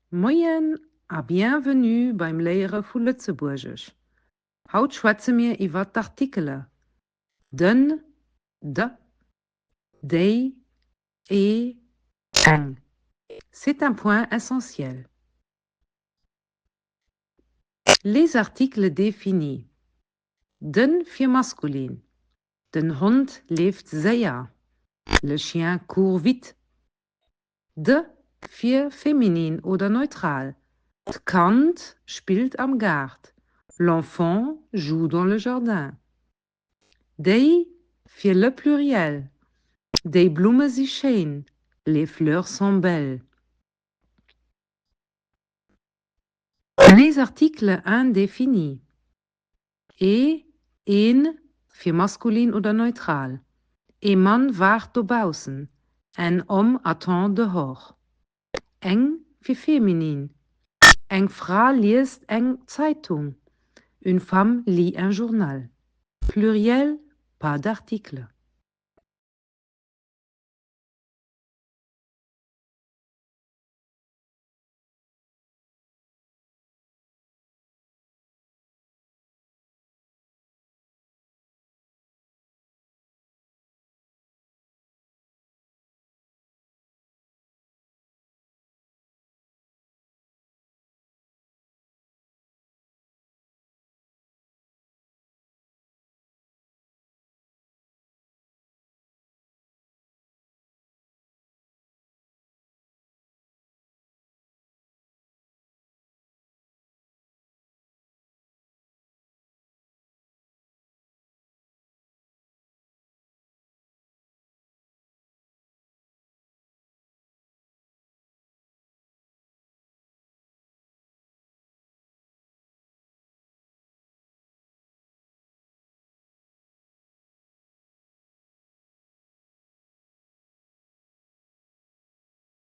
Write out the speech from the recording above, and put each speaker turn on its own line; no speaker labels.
Moin a bienvenue beim Lehren von Lützeburgisch. Haut schwätze mir iwwer d'Artikele. Den, de, dei, eng. C'est un point essentiel. Les articles définis. Den für masculin. Den Hund lebt sehr. Le chien court vite. De für feminin oder neutral. Kant spielt am Gart. L'enfant joue dans le jardin. Dei für le pluriel. Die Blumen sind schön. Les fleurs sont belles. Les articles indéfinis. En für maskulin oder neutral. Ein Mann wart draußen. Ein homme attend dehors. Eng für feminin. Eng Frau liest eng Zeitung. Une femme lit un journal. Pluriel, pas d'article.